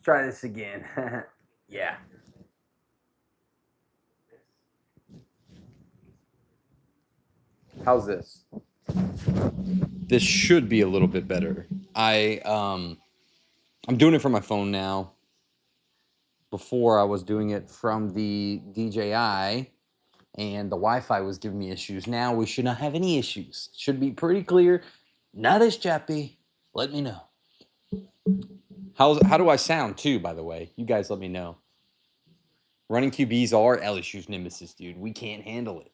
try this again. Yeah. How's this? This should be a little bit better. I'm doing it from my phone now. Before I was doing it from the DJI and the Wi-Fi was giving me issues. Now we should not have any issues. Should be pretty clear. Not as chappy. Let me know. How do I sound too, by the way? You guys let me know. Running QBs are LSU's nemesis, dude. We can't handle it.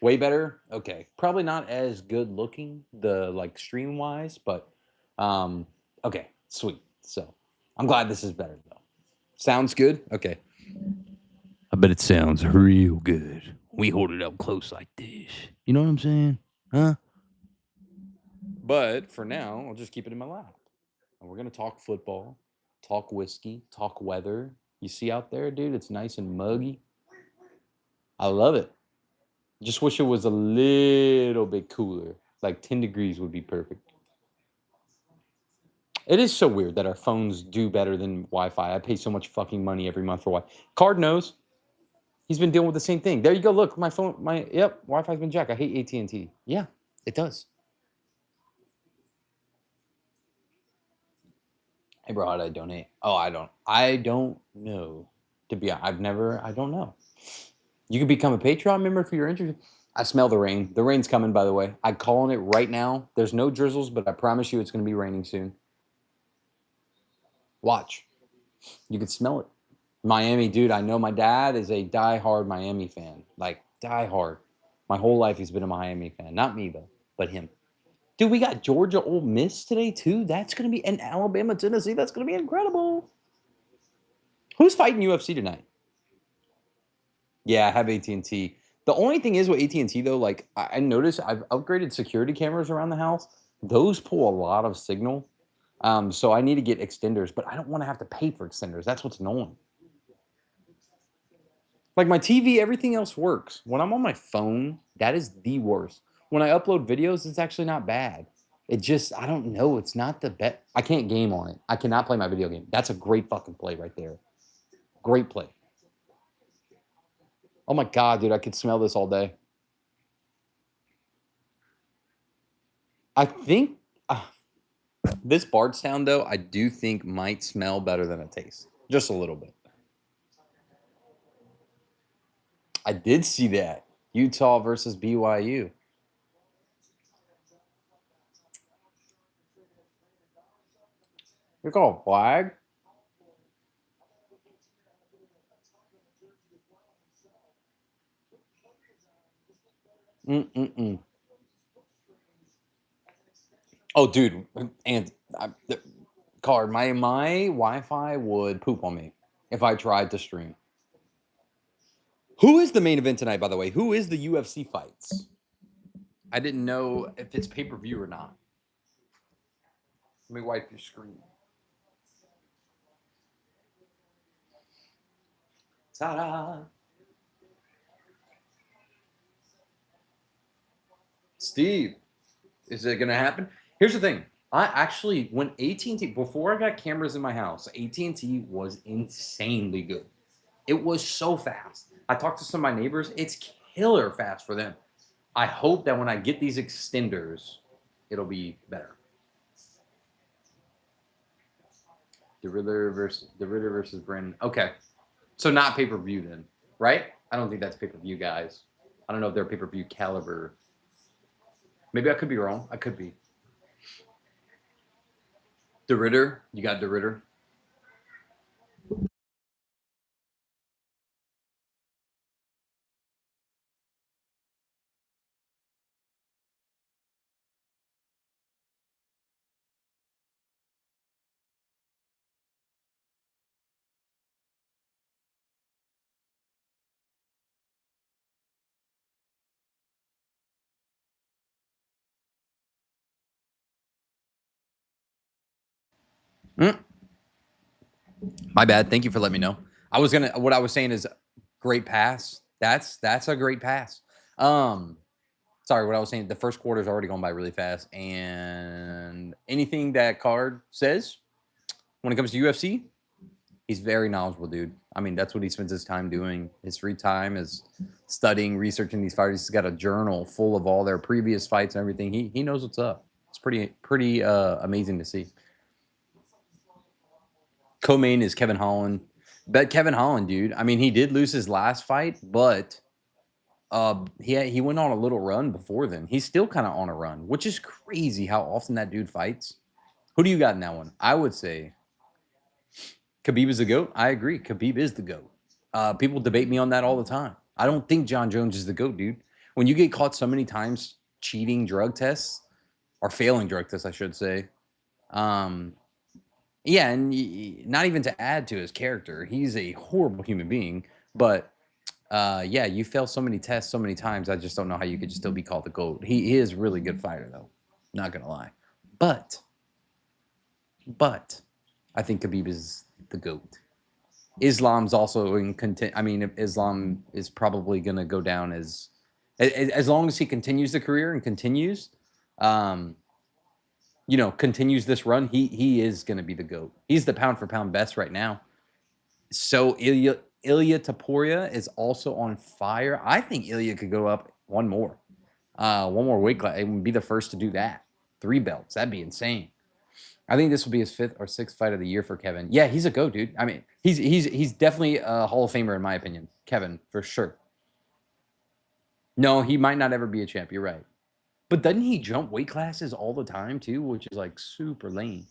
Way better? Okay. Probably not as good looking, the like stream wise, but okay, sweet. So I'm glad this is better though. Sounds good? Okay. I bet it sounds real good. We hold it up close like this. You know what I'm saying? Huh? But for now, I'll just keep it in my lap. And we're gonna talk football, talk whiskey, talk weather. You see out there, dude, it's nice and muggy. I love it. Just wish it was a little bit cooler. Like 10 degrees would be perfect. It is so weird that our phones do better than Wi-Fi. I pay so much fucking money every month for Wi-Fi. Card knows. He's been dealing with the same thing. There you go. Look, my phone, Wi-Fi's been jacked. I hate AT&T. Yeah, it does. Hey, bro, how did I donate? Oh, I don't know. To be honest, I don't know. You can become a Patreon member if you're interested. I smell the rain. The rain's coming, by the way. I'm calling it right now. There's no drizzles, but I promise you it's going to be raining soon. Watch. You can smell it. Miami, dude, I know my dad is a die-hard Miami fan. Like, die-hard. My whole life he's been a Miami fan. Not me, though, but him. Dude, we got Georgia Ole Miss today, too. That's going to be, and Alabama, Tennessee. That's going to be incredible. Who's fighting UFC tonight? Yeah, I have AT&T. The only thing is with AT&T, though, like, I noticed I've upgraded security cameras around the house. Those pull a lot of signal. So I need to get extenders, but I don't want to have to pay for extenders. That's what's annoying. Like my TV, everything else works. When I'm on my phone, that is the worst. When I upload videos, it's actually not bad. It just, I don't know. It's not the best. I can't game on it. I cannot play my video game. That's a great fucking play right there. Great play. Oh my God, dude, I could smell this all day. I think this Bardstown, though, I do think might smell better than it tastes. Just a little bit. I did see that. Utah versus BYU. You're called flag? Mm-mm-mm. Oh, dude, and card my Wi-Fi would poop on me if I tried to stream. Who is the main event tonight, by the way? Who is the UFC fights? I didn't know if it's pay-per-view or not. Let me wipe your screen. Ta-da! Steve, is it gonna happen? Here's the thing. I actually, when AT&T, before I got cameras in my house, AT&T was insanely good. It was so fast. I talked to some of my neighbors. It's killer fast for them. I hope that when I get these extenders, it'll be better. The Ritter versus Brandon. Okay, so not pay per view then, right? I don't think that's pay per view, guys. I don't know if they're pay per view caliber. Maybe I could be wrong. I could be. The Ritter, you got the Ritter. Mm, my bad. Thank you for letting me know. I was gonna. What I was saying is, great pass. That's a great pass. Um, Sorry, what I was saying. The first quarter's already gone by really fast, and anything that card says, when it comes to UFC, he's very knowledgeable, dude. I mean, that's what he spends his time doing. His free time is studying, researching these fighters. He's got a journal full of all their previous fights and everything. He knows what's up. It's pretty amazing to see. Co-main is Kevin Holland. Bet Kevin Holland, dude. I mean, he did lose his last fight, but he went on a little run before then. He's still kind of on a run, which is crazy how often that dude fights. Who do you got in that one? I would say Khabib is the GOAT. I agree. Khabib is the GOAT. People debate me on that all the time. I don't think John Jones is the GOAT, dude. When you get caught so many times cheating drug tests, or failing drug tests, I should say, yeah, and not even to add to his character, he's a horrible human being. But yeah, you fail so many tests so many times. I just don't know how you could still be called the GOAT. He is a really good fighter, though. Not gonna lie. But I think Khabib is the GOAT. Islam's also in content. I mean, Islam is probably gonna go down as long as he continues the career and continues. Continues this run, he is going to be the GOAT. He's the pound for pound best right now. So Ilya Taporia is also on fire. I think Ilya could go up one more weight class. It would be the first to do that. 3 belts. That'd be insane. I think this will be his 5th or 6th fight of the year for Kevin. Yeah, he's a GOAT, dude. I mean, he's definitely a Hall of Famer in my opinion. Kevin, for sure. No, he might not ever be a champ. You're right. But doesn't he jump weight classes all the time too, which is like super lame?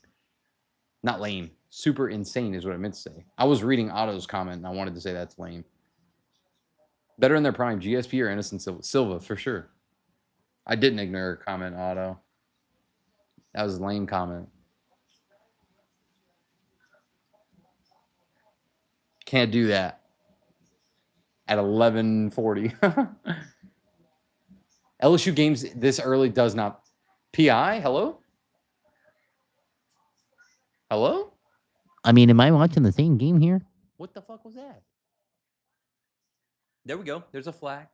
Not lame, super insane is what I meant to say. I was reading Otto's comment and I wanted to say that's lame. Better in their prime, GSP or Anderson Silva for sure. I didn't ignore a comment, Otto. That was a lame comment. Can't do that at 11:40. LSU games this early does not. PI, hello? Hello? I mean, am I watching the same game here? What the fuck was that? There we go. There's a flag.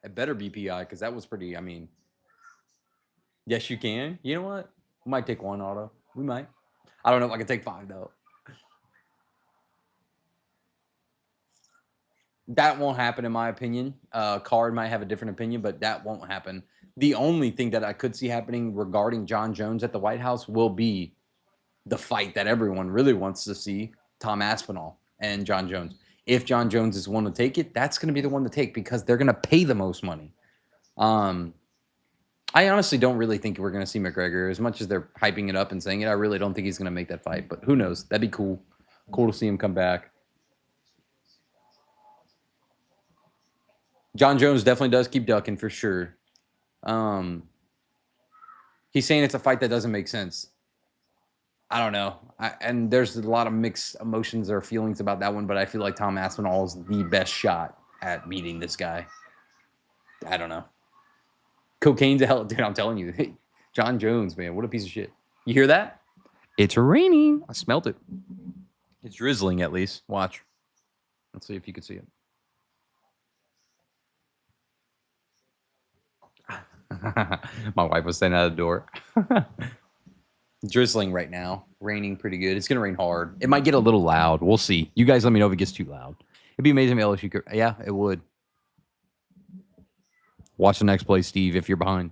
It better be PI because that was pretty, I mean. Yes, you can. You know what? We might take 1, Auto. We might. I don't know if I can take 5, though. That won't happen, in my opinion. Card might have a different opinion, but that won't happen. The only thing that I could see happening regarding John Jones at the White House will be the fight that everyone really wants to see, Tom Aspinall and John Jones. If John Jones is one to take it, that's going to be the one to take because they're going to pay the most money. I honestly don't really think we're going to see McGregor. As much as they're hyping it up and saying it, I really don't think he's going to make that fight. But who knows? That'd be cool. Cool to see him come back. John Jones definitely does keep ducking for sure. He's saying it's a fight that doesn't make sense. I don't know. And there's a lot of mixed emotions or feelings about that one, but I feel like Tom Aspinall is the best shot at beating this guy. I don't know. Cocaine's a hell, dude, I'm telling you. Hey, John Jones, man, what a piece of shit. You hear that? It's raining. I smelt it. It's drizzling at least. Watch. Let's see if you can see it. My wife was standing at the door. Drizzling right now. Raining pretty good. It's going to rain hard. It might get a little loud. We'll see. You guys let me know if it gets too loud. It'd be amazing if LSU could. Yeah, it would. Watch the next play, Steve, if you're behind.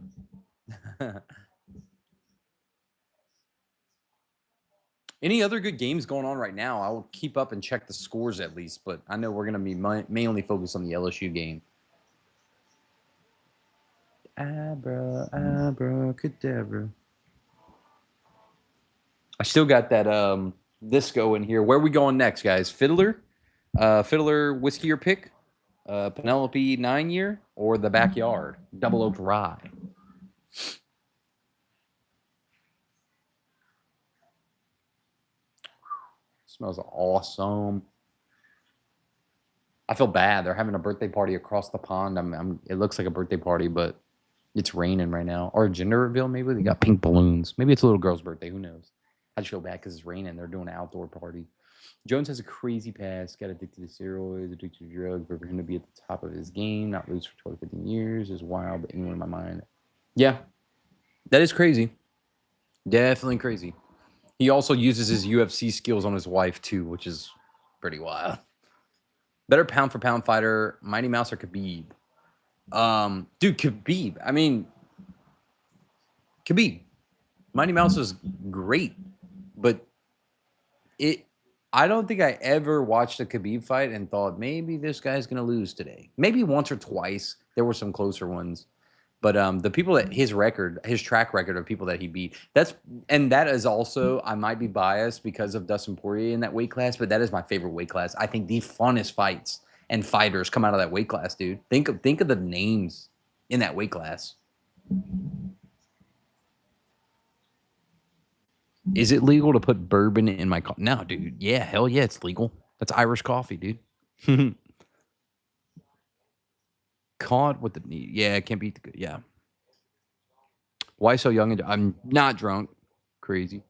Any other good games going on right now? I will keep up and check the scores at least, but I know we're going to be mainly focused on the LSU game. Abracadabra. I still got that disco in here. Where are we going next, guys? Fiddler? Fiddler whiskey or pick? Penelope 9-year or the backyard? Double oaked rye. Smells awesome. I feel bad. They're having a birthday party across the pond. It looks like a birthday party, but it's raining right now. Or a gender reveal, maybe. They got pink balloons. Maybe it's a little girl's birthday. Who knows? I just feel bad because it's raining. They're doing an outdoor party. Jones has a crazy past. Got addicted to steroids, addicted to drugs. But for him to be at the top of his game, not lose for 12, 15 years is wild. But anyway, in my mind. Yeah, that is crazy. Definitely crazy. He also uses his UFC skills on his wife too, which is pretty wild. Better pound for pound fighter, Mighty Mouse or Khabib? Dude, Khabib. I mean, Khabib. Mighty Mouse was great, but I don't think I ever watched a Khabib fight and thought maybe this guy's gonna lose today. Maybe once or twice. There were some closer ones. But the people that his track record of people that he beat, that is also, I might be biased because of Dustin Poirier in that weight class, but that is my favorite weight class. I think the funnest fights and fighters come out of that weight class, dude. Think of the names in that weight class. Is it legal to put bourbon in my coffee? No, dude. Yeah, hell yeah, it's legal. That's Irish coffee, dude. Caught with the knee. Yeah, can't beat the good. Yeah. Why so young? I'm not drunk. Crazy.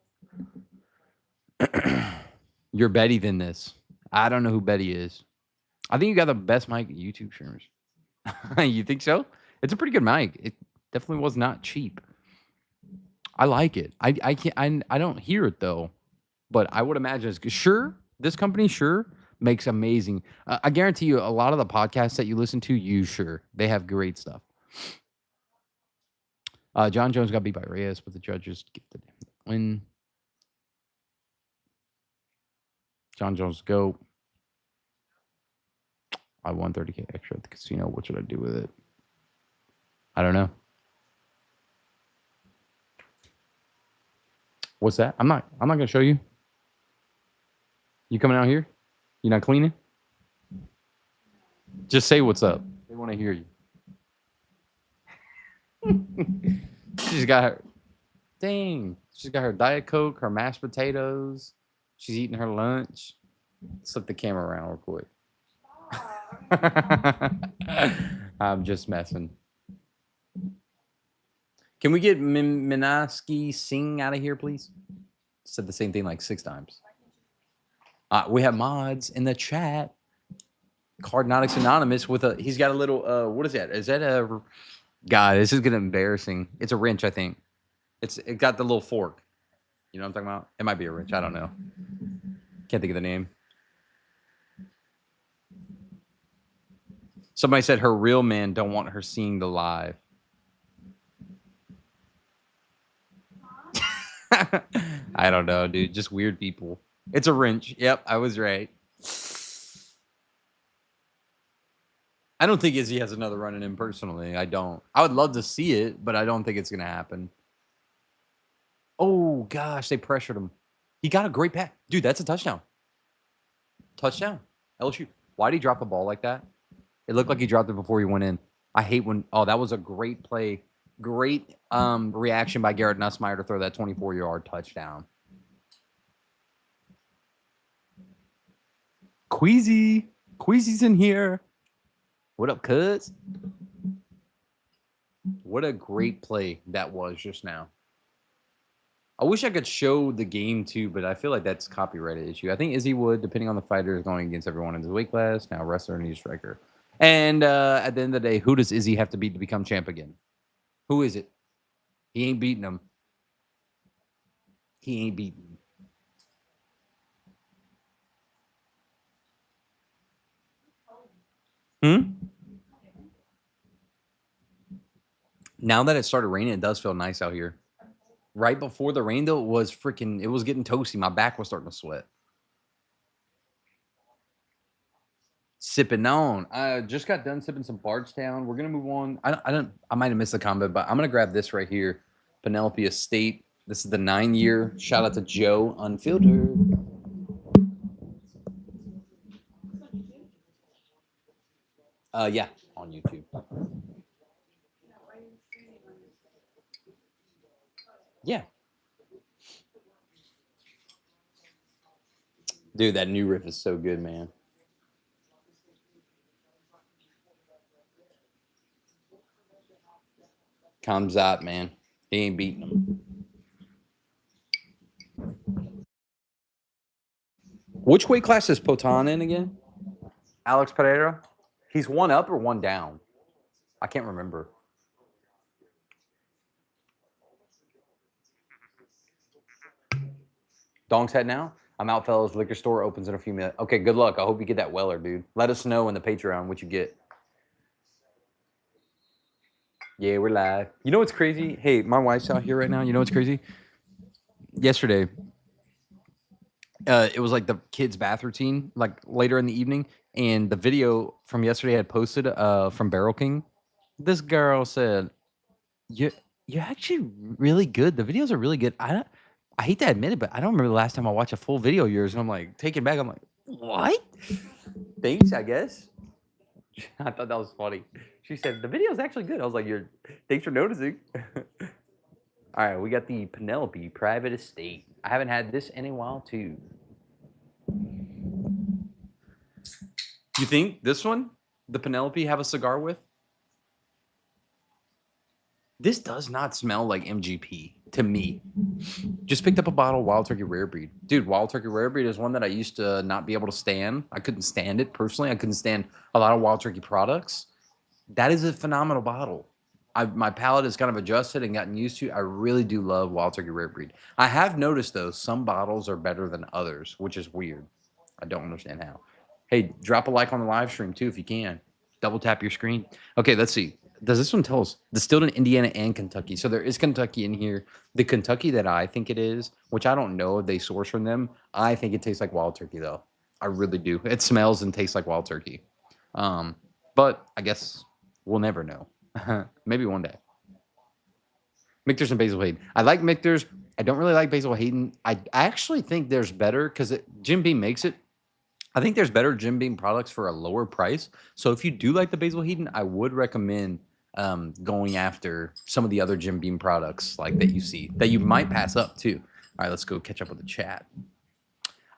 You're Betty than this. I don't know who Betty is. I think you got the best mic YouTube streamers. You think so? It's a pretty good mic. It definitely was not cheap. I like it. I can't. I don't hear it though, but I would imagine it's sure. This company sure makes amazing. I guarantee you, a lot of the podcasts that you listen to, they have great stuff. John Jones got beat by Reyes, but the judges get the win. John Jones go. I won 30K extra at the casino. What should I do with it? I don't know. What's that? I'm not gonna show you. You coming out here? You not cleaning? Just say what's up. They want to hear you. She's got her. Dang. She's got her Diet Coke, her mashed potatoes. She's eating her lunch. Slip the camera around real quick. I'm just messing. Can we get Minaski Singh out of here, please? Said the same thing like 6 times. We have mods in the chat. Cardnotics Anonymous with a. He's got a little. What is that? Is that a? God, this is getting embarrassing. It's a wrench, I think. It got the little fork. You know what I'm talking about? It might be a wrench. I don't know. Can't think of the name. Somebody said her real man don't want her seeing the live. I don't know, dude. Just weird people. It's a wrench. Yep, I was right. I don't think Izzy has another run in him personally. I don't. I would love to see it, but I don't think it's going to happen. Oh, gosh. They pressured him. He got a great pass. Dude, that's a touchdown. Touchdown. LSU. Why did he drop the ball like that? It looked like he dropped it before he went in. I hate when... Oh, that was a great play. Great reaction by Garrett Nussmeier to throw that 24-yard touchdown. Queasy. Queasy's in here. What up, cuz? What a great play that was just now. I wish I could show the game too, but I feel like that's a copyrighted issue. I think Izzy would, depending on the fighter, is going against everyone in his weight class. Now wrestler and striker. And at the end of the day, who does Izzy have to beat to become champ again? Who is it? He ain't beating him. He ain't beating him. Now that it started raining, it does feel nice out here. Right before the rain, though, it was getting toasty. My back was starting to sweat. Sipping on. I just got done sipping some Bardstown. We're gonna move on. I might have missed the comment, but I'm gonna grab this right here. Penelope Estate. This is the 9-year. Shout out to Joe Unfiltered. Yeah, on YouTube. Yeah. Dude, that new riff is so good, man. Kamzat, man. He ain't beating him. Which weight class is Potan in again? Alex Pereira? He's 1 up or 1 down? I can't remember. Dong's head now. I'm out, fellas. Liquor store opens in a few minutes. Okay, good luck. I hope you get that Weller, dude. Let us know in the Patreon what you get. Yeah, we're live. You know what's crazy? Hey, my wife's out here right now. You know what's crazy? Yesterday, it was like the kids' bath routine, like later in the evening, and the video from yesterday I had posted from Barrel King. This girl said, "You're you're actually really good. The videos are really good." I hate to admit it, but I don't remember the last time I watched a full video of yours, and I'm like taken back. I'm like, what? Thanks, I guess. I thought that was funny. She said the video is actually good. I was like, "You're thanks for noticing." All right, we got the Penelope Private Estate. I haven't had this in a while too. You think this one, the Penelope, have a cigar with? This does not smell like MGP to me. Just picked up a bottle of Wild Turkey Rare Breed. Dude, Wild Turkey Rare Breed is one that I used to not be able to stand. I couldn't stand it personally. I couldn't stand a lot of Wild Turkey products. That is a phenomenal bottle. My palate has kind of adjusted and gotten used to. I really do love Wild Turkey Rare Breed. I have noticed, though, some bottles are better than others, which is weird. I don't understand how. Hey, drop a like on the live stream, too, if you can. Double tap your screen. Okay, let's see. Does this one tell us? Distilled in Indiana and Kentucky. So there is Kentucky in here. The Kentucky that I think it is, which I don't know if they source from them, I think it tastes like Wild Turkey, though. I really do. It smells and tastes like Wild Turkey. But I guess we'll never know. Maybe one day. Michter's and Basil Hayden. I like Michter's. I don't really like Basil Hayden. I actually think there's better because Jim Beam makes it. I think there's better Jim Beam products for a lower price. So if you do like the Basil Hayden, I would recommend going after some of the other Jim Beam products like that you see that you might pass up too. All right, let's go catch up with the chat.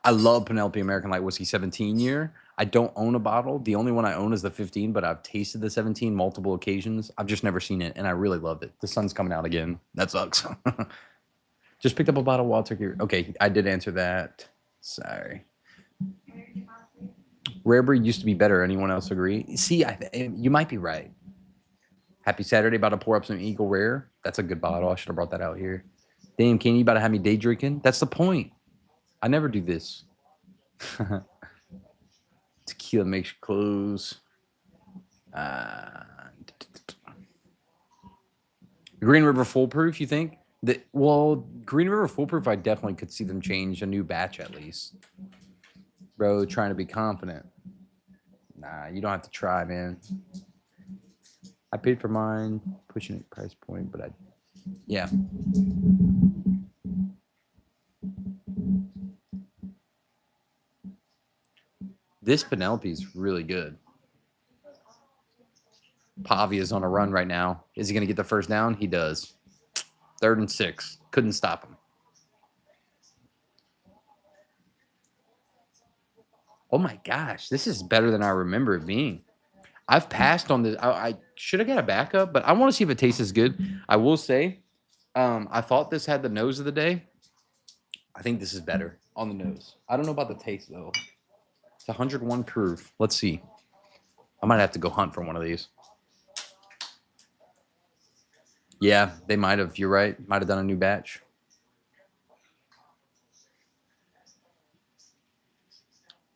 I love Penelope American Light Whiskey 17 year. I don't own a bottle. The only one I own is the 15, but I've tasted the 17 multiple occasions. I've just never seen it, and I really loved it. The sun's coming out again. That sucks. Just picked up a bottle of Wild Turkey. Okay, I did answer that. Sorry. Rare Breed used to be better. Anyone else agree? See, you might be right. Happy Saturday. About to pour up some Eagle Rare. That's a good bottle. I should have brought that out here. Damn, Kenny, you about to have me day drinking? That's the point. I never do this. Tequila makes you close. Green River Foolproof, you think? Well, Green River Foolproof, I definitely could see them change a new batch at least. Bro, trying to be confident. Nah, you don't have to try, man. I paid for mine, pushing it price point, but yeah. This Penelope's really good. Pavia's on a run right now. Is he going to get the first down? He does. 3rd and 6. Couldn't stop him. Oh my gosh, this is better than I remember it being. I've passed on this. I should have got a backup, but I want to see if it tastes as good. I will say, I thought this had the nose of the day. I think this is better on the nose. I don't know about the taste, though. It's 101 proof. Let's see. I might have to go hunt for one of these. Yeah, they might have. You're right. Might have done a new batch.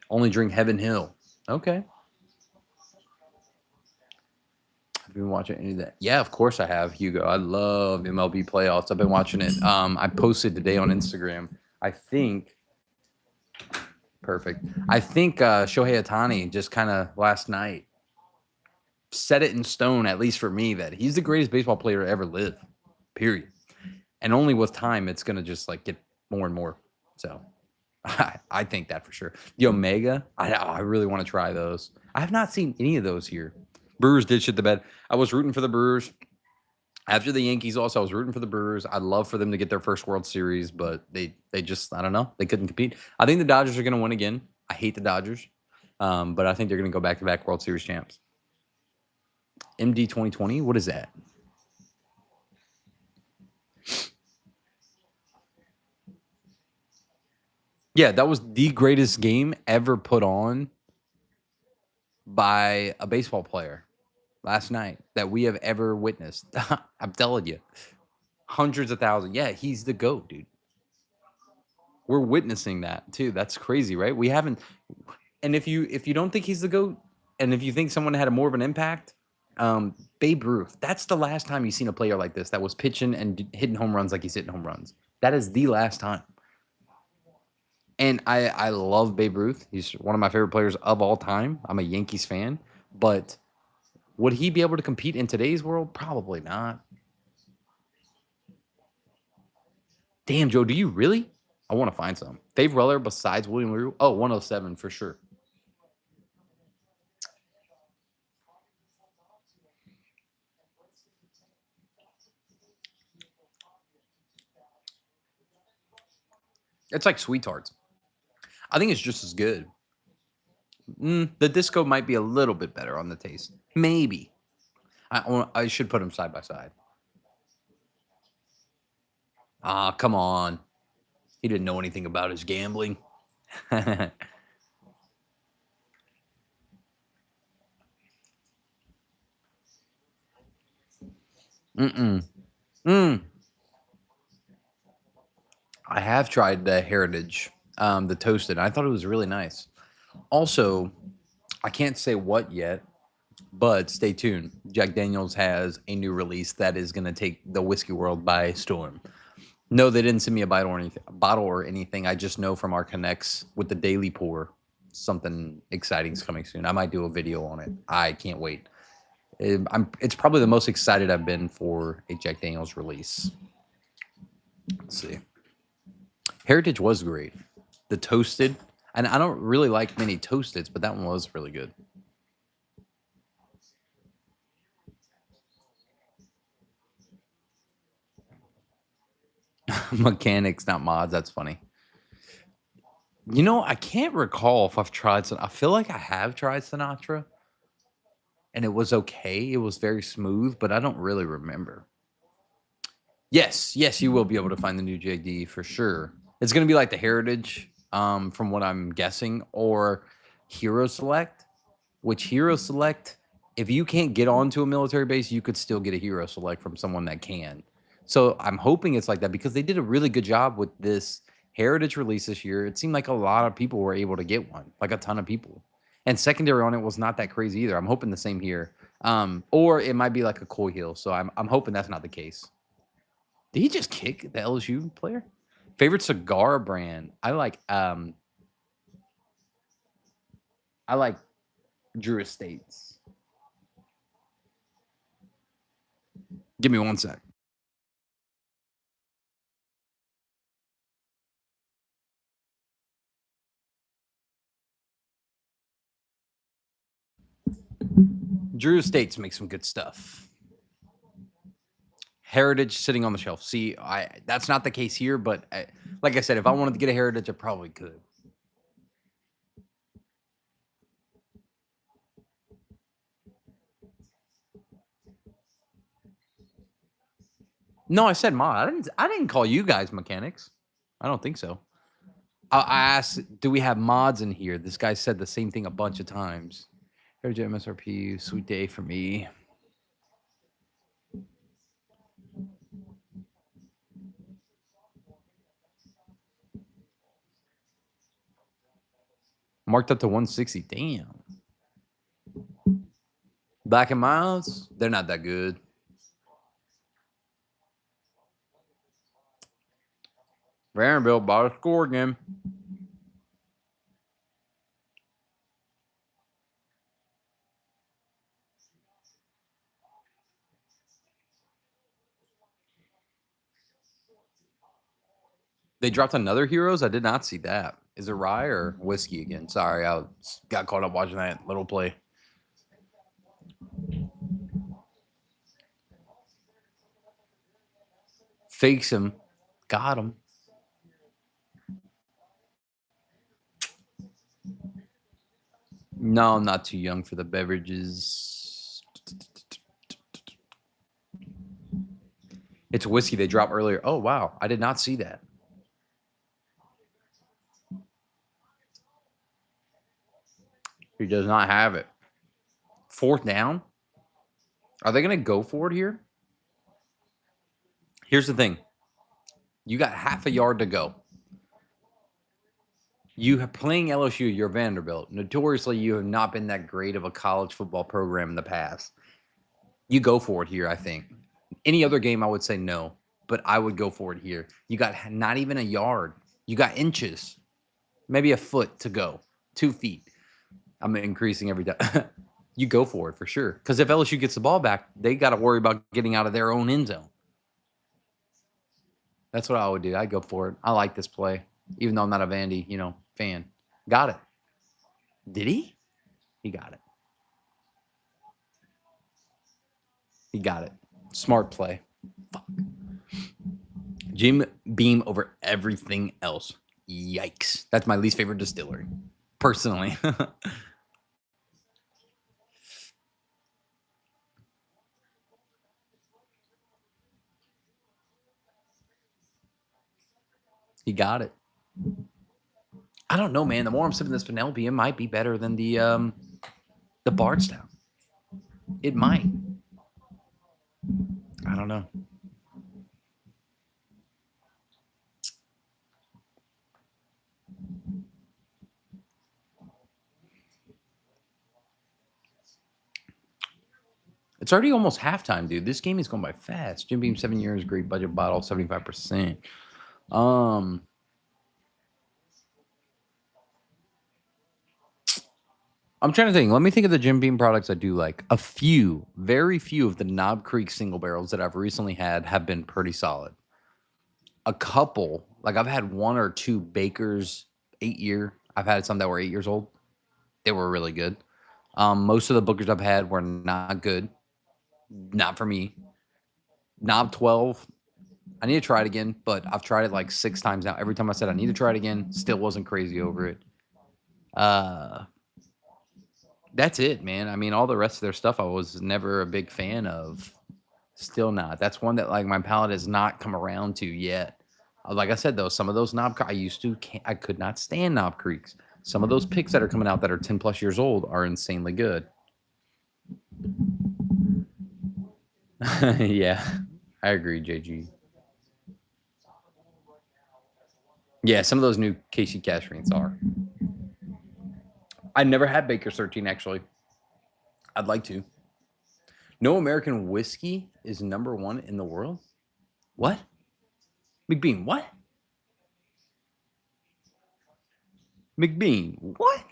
Only drink Heaven Hill. Okay. Have you been watching any of that? Yeah, of course I have, Hugo. I love MLB playoffs. I've been watching it. I posted today on Instagram. I think perfect. I think Shohei Ohtani just kind of last night set it in stone, at least for me, that he's the greatest baseball player to ever live. Period. And only with time, it's gonna just like get more and more. So I think that for sure. The Omega, I really want to try those. I have not seen any of those here. Brewers did shit the bed. I was rooting for the Brewers. After the Yankees also, I was rooting for the Brewers. I'd love for them to get their first World Series, but they just, I don't know. They couldn't compete. I think the Dodgers are going to win again. I hate the Dodgers, but I think they're going to go back-to-back World Series champs. MD 2020, what is that? Yeah, that was the greatest game ever put on by a baseball player last night that we have ever witnessed. I'm telling you. Hundreds of thousands. Yeah, he's the GOAT, dude. We're witnessing that too. That's crazy, right? We haven't. And if you don't think he's the GOAT, and if you think someone had a more of an impact, Babe Ruth. That's the last time you've seen a player like this that was pitching and hitting home runs like he's hitting home runs. That is the last time. And I love Babe Ruth. He's one of my favorite players of all time. I'm a Yankees fan, but would he be able to compete in today's world? Probably not. Damn, Joe, do you really? I want to find some. Favorite Weller besides William Rue? Oh, 107 for sure. It's like sweet tarts. I think it's just as good. The disco might be a little bit better on the taste. Maybe. I should put them side by side. Ah, come on. He didn't know anything about his gambling. Mm-mm. Mm. I have tried the Heritage, the toasted. I thought it was really nice. Also, I can't say what yet, but stay tuned. Jack Daniels has a new release that is going to take the whiskey world by storm. No, they didn't send me a bottle or anything. I just know from our connects with the daily pour, something exciting is coming soon. I might do a video on it. I can't wait. It's probably the most excited I've been for a Jack Daniels release. Let's see. Heritage was great. The toasted, and I don't really like many toasteds, but that one was really good. Mechanics, not mods. That's funny. You know, I can't recall if I've tried some. I feel like I have tried Sinatra, and it was okay. It was very smooth, but I don't really remember. Yes, yes, you will be able to find the new JD for sure. It's going to be like the Heritage, from what I'm guessing, or Hero Select. Which Hero Select, if you can't get onto a military base, you could still get a Hero Select from someone that can. So I'm hoping it's like that because they did a really good job with this Heritage release this year. It seemed like a lot of people were able to get one, like a ton of people. And secondary on it was not that crazy either. I'm hoping the same here. Or it might be like a Coy Hill. So I'm hoping that's not the case. Did he just kick the LSU player? Favorite cigar brand? I like Drew Estates. Give me one sec. Drew Estates makes some good stuff. Heritage sitting on the shelf. See, that's not the case here, but like I said, if I wanted to get a Heritage, I probably could. No, I said mod. I didn't call you guys mechanics. I don't think so. I asked, do we have mods in here? This guy said the same thing a bunch of times. Heritage MSRP, sweet day for me. Marked up to 160. Damn. Black and Miles, they're not that good. Vanderbilt bought a score again. They dropped another Heroes? I did not see that. Is it rye or whiskey again? Sorry, I got caught up watching that little play. Fakes him. Got him. No, I'm not too young for the beverages. It's whiskey they dropped earlier. Oh, wow. I did not see that. He does not have it. Fourth down? Are they going to go for it here? Here's the thing. You got half a yard to go. You have playing LSU, you're Vanderbilt. Notoriously, you have not been that great of a college football program in the past. You go for it here, I think. Any other game, I would say no, but I would go for it here. You got not even a yard. You got inches, maybe a foot to go, 2 feet. I'm increasing every time. You go for it for sure. Because if LSU gets the ball back, they got to worry about getting out of their own end zone. That's what I would do. I'd go for it. I like this play, even though I'm not a Vandy, fan. Got it. Did he? He got it. He got it. Smart play. Fuck. Jim Beam over everything else. Yikes. That's my least favorite distillery, personally. He got it. I don't know, man. The more I'm sipping this Penelope, it might be better than the Bardstown. It might. I don't know. It's already almost halftime, dude. This game is going by fast. Jim Beam, 7 years, great budget bottle, 75%. I'm trying to think. Let me think of the Jim Beam products I do like. A few, very few of the Knob Creek single barrels that I've recently had have been pretty solid. A couple, like I've had 1 or 2 Baker's 8-year. I've had some that were 8 years old. They were really good. Most of the Bookers I've had were not good. Not for me. Knob 12, I need to try it again, but I've tried it like 6 times now. Every time I said I need to try it again, still wasn't crazy over it. That's it, man. I mean, all the rest of their stuff I was never a big fan of. Still not. That's one that like my palate has not come around to yet. Like I said though, some of those I could not stand Knob Creeks. Some of those picks that are coming out that are 10 plus years old are insanely good. Yeah, I agree, JG. Yeah, some of those new Casey Casherines are. I never had Baker's 13 actually. I'd like to. No American whiskey is number 1 in the world. What? McBean, what? McBean, what?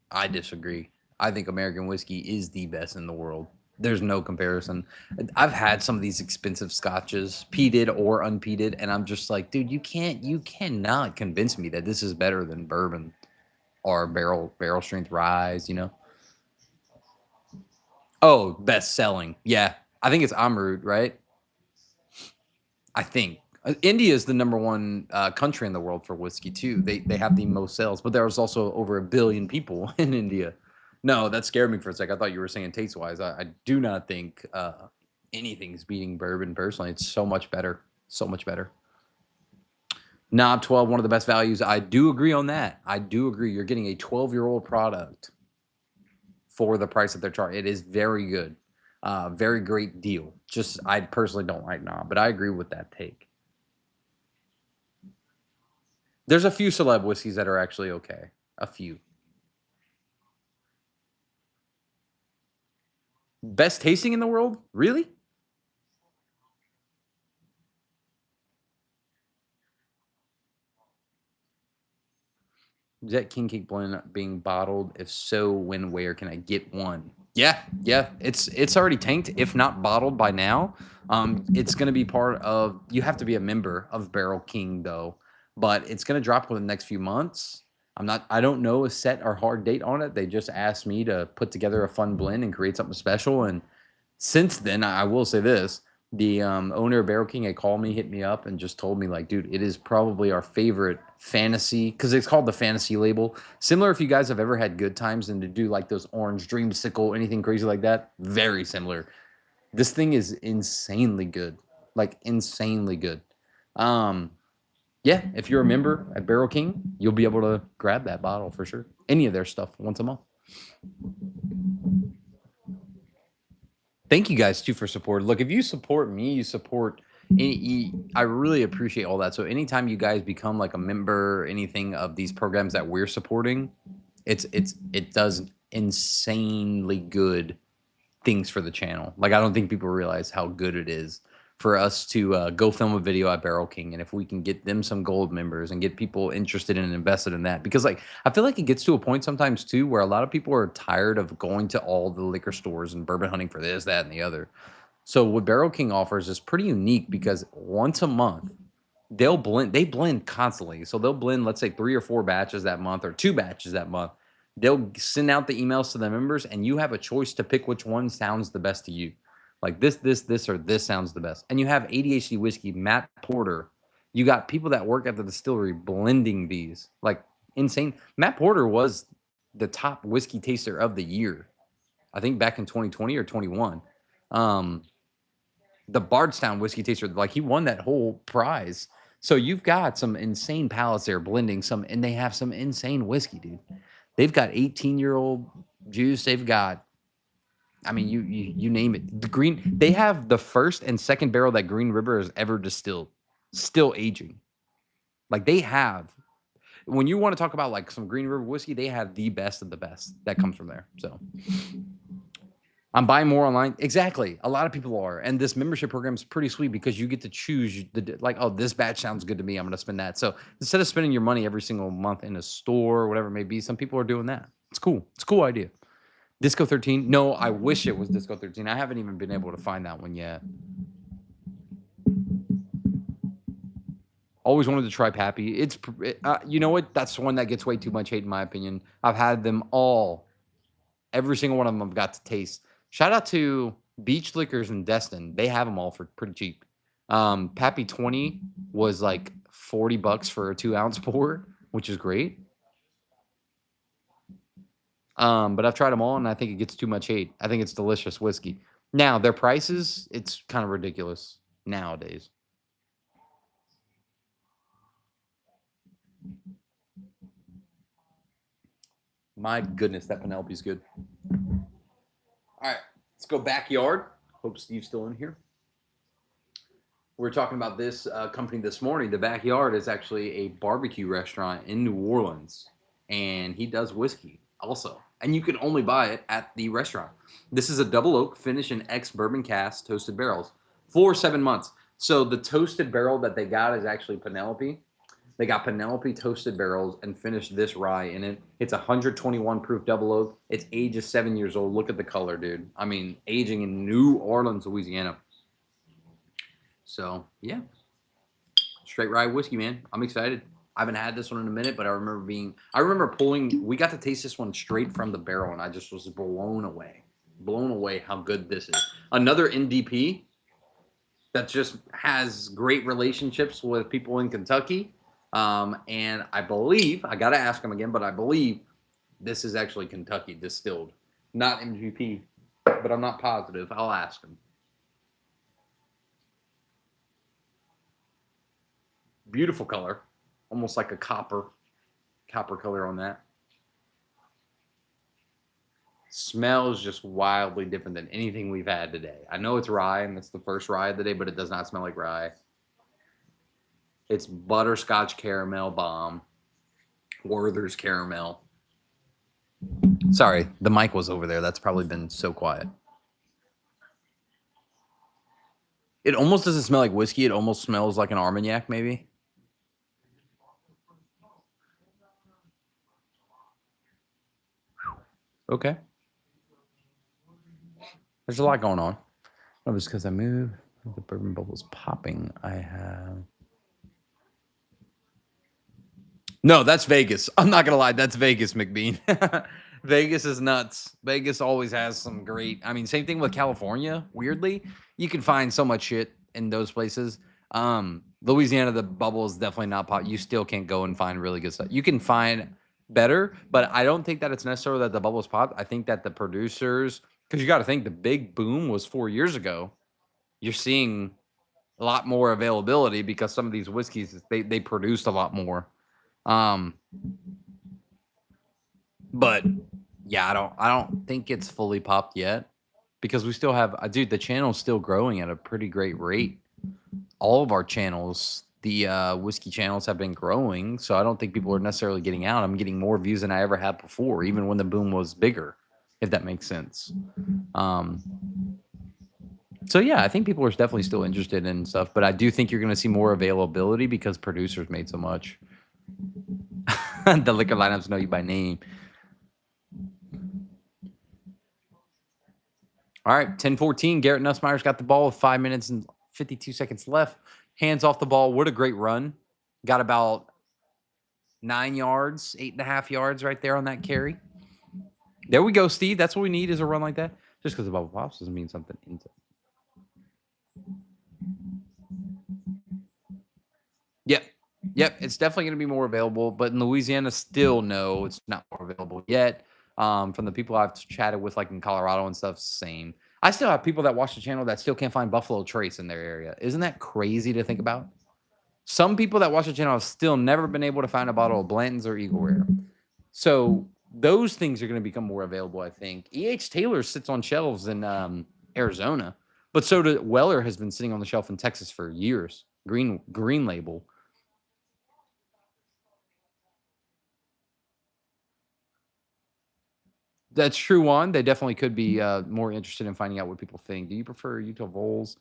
I disagree. I think American whiskey is the best in the world. There's no comparison. I've had some of these expensive scotches, peated or unpeated, and I'm just like, dude, you cannot convince me that this is better than bourbon or barrel strength ryes. Oh, best selling. Yeah. I think it's Amrut, right? I think. India is the number 1 country in the world for whiskey too. They have the most sales, but there's also over 1 billion people in India. No, that scared me for a sec. I thought you were saying taste wise. I do not think anything's beating bourbon personally. It's so much better. So much better. Knob 12, one of the best values. I do agree on that. I do agree. You're getting a 12-year-old product for the price that they're charging. It is very good. Very great deal. Just I personally don't like Knob, but I agree with that take. There's a few celeb whiskeys that are actually okay. A few. Best tasting in the world? Really? Is that King Cake blend being bottled? If so, when, where can I get one? Yeah. It's already tanked, if not bottled by now. It's gonna be part of. You have to be a member of Barrel King though, but it's gonna drop within the next few months. I don't know a set or hard date on it. They just asked me to put together a fun blend and create something special. And since then, I will say this: the owner of Barrel King had called me, hit me up, and just told me like, dude, it is probably our favorite fantasy because it's called the fantasy label. Similar if you guys have ever had Good Times and to do like those orange dreamsicle, anything crazy like that. Very similar. This thing is insanely good, like insanely good. Yeah, if you're a member at Barrel King, you'll be able to grab that bottle for sure. Any of their stuff once a month. Thank you guys too for support. Look, if you support me, you support I really appreciate all that. So anytime you guys become like a member, anything of these programs that we're supporting, it does insanely good things for the channel. Like I don't think people realize how good it is for us to go film a video at Barrel King, and if we can get them some gold members and get people interested and invested in that, because like I feel like it gets to a point sometimes too where a lot of people are tired of going to all the liquor stores and bourbon hunting for this, that, and the other. So what Barrel King offers is pretty unique because once a month they blend constantly. So they'll blend, let's say 3 or 4 batches that month or 2 batches that month. They'll send out the emails to the members and you have a choice to pick which one sounds the best to you. Like this, or this sounds the best. And you have ADHD whiskey, Matt Porter. You got people that work at the distillery blending these. Like insane. Matt Porter was the top whiskey taster of the year. I think back in 2020 or 21. The Bardstown whiskey taster, like he won that whole prize. So you've got some insane palates there blending some, and they have some insane whiskey, dude. They've got 18-year-old juice. They've got, I mean, you name it. The green, they have the first and second barrel that Green River has ever distilled, still aging. Like they have, when you want to talk about like some Green River whiskey, they have the best of the best that comes from there. So I'm buying more online. Exactly. A lot of people are. And this membership program is pretty sweet because you get to choose like, oh, this batch sounds good to me. I'm going to spend that. So instead of spending your money every single month in a store or whatever it may be, some people are doing that. It's cool. It's a cool idea. Disco 13. No, I wish it was Disco 13. I haven't even been able to find that one yet. Always wanted to try Pappy. It's, you know what? That's one that gets way too much hate in my opinion. I've had them all. Every single one of them I've got to taste. Shout out to Beach Liquors and Destin. They have them all for pretty cheap. Pappy 20 was like $40 for a 2-ounce pour, which is great. But I've tried them all, and I think it gets too much hate. I think it's delicious whiskey. Now, their prices, it's kind of ridiculous nowadays. My goodness, that Penelope's good. All right, let's go backyard. Hope Steve's still in here. We were talking about this company this morning. The Backyard is actually a barbecue restaurant in New Orleans, and he does whiskey also. And you can only buy it at the restaurant. This is a double oak finish in ex-bourbon cask toasted barrels for 7 months. So the toasted barrel that they got is actually Penelope. They got Penelope toasted barrels and finished this rye in it. It's 121 proof double oak. Its age is 7 years old. Look at the color, dude. I mean, aging in New Orleans, Louisiana. So, yeah. Straight rye whiskey, man. I'm excited. I haven't had this one in a minute, but I remember pulling, we got to taste this one straight from the barrel, and I just was blown away. Blown away how good this is. Another NDP that just has great relationships with people in Kentucky. And I believe, I got to ask him again, but I believe this is actually Kentucky distilled, not MGP, but I'm not positive. I'll ask him. Beautiful color, almost like a copper color on that. Smells just wildly different than anything we've had today. I know it's rye, and it's the first rye of the day, but it does not smell like rye. It's butterscotch caramel bomb. Werther's caramel. Sorry, the mic was over there. That's probably been so quiet. It almost doesn't smell like whiskey. It almost smells like an Armagnac, maybe. Okay. There's a lot going on. Oh, it's because I moved. The bourbon bubble's popping. I have... No, that's Vegas. I'm not going to lie. That's Vegas, McBean. Vegas is nuts. Vegas always has some great... I mean, same thing with California. Weirdly, you can find so much shit in those places. Louisiana, the bubble is definitely not pop. You still can't go and find really good stuff. You can find better, but I don't think that it's necessarily that the bubble's popped. I think that the producers... Because you got to think the big boom was 4 years ago. You're seeing a lot more availability because some of these whiskeys, they produced a lot more. But yeah, I don't think it's fully popped yet because we still have, dude, the channel's still growing at a pretty great rate. all of our channels, the whiskey channels have been growing. So I don't think people are necessarily getting out. I'm getting more views than I ever had before, even when the boom was bigger, if that makes sense. So yeah, I think people are definitely still interested in stuff, but I do think you're going to see more availability because producers made so much. The liquor lineups know you by name. All right, 10-14. Garrett Nussmeyer's got the ball with 5 minutes and 52 seconds left. Hands off the ball. What a great run. Got about 9 yards, 8.5 yards right there on that carry. There we go, Steve. That's what we need is a run like that. Just because the bubble pops doesn't mean something. Yep. Yep. It's definitely going to be more available. But in Louisiana, still no, it's not more available yet. From the people I've chatted with, like in Colorado and stuff, same. I still have people that watch the channel that still can't find Buffalo Trace in their area. Isn't that crazy to think about? Some people that watch the channel have still never been able to find a bottle of Blanton's or Eagle Rare. So those things are going to become more available, I think. E.H. Taylor sits on shelves in Arizona, but so did Weller has been sitting on the shelf in Texas for years. Green label. That's true. One, they definitely could be more interested in finding out what people think. Do you prefer Utah Vols?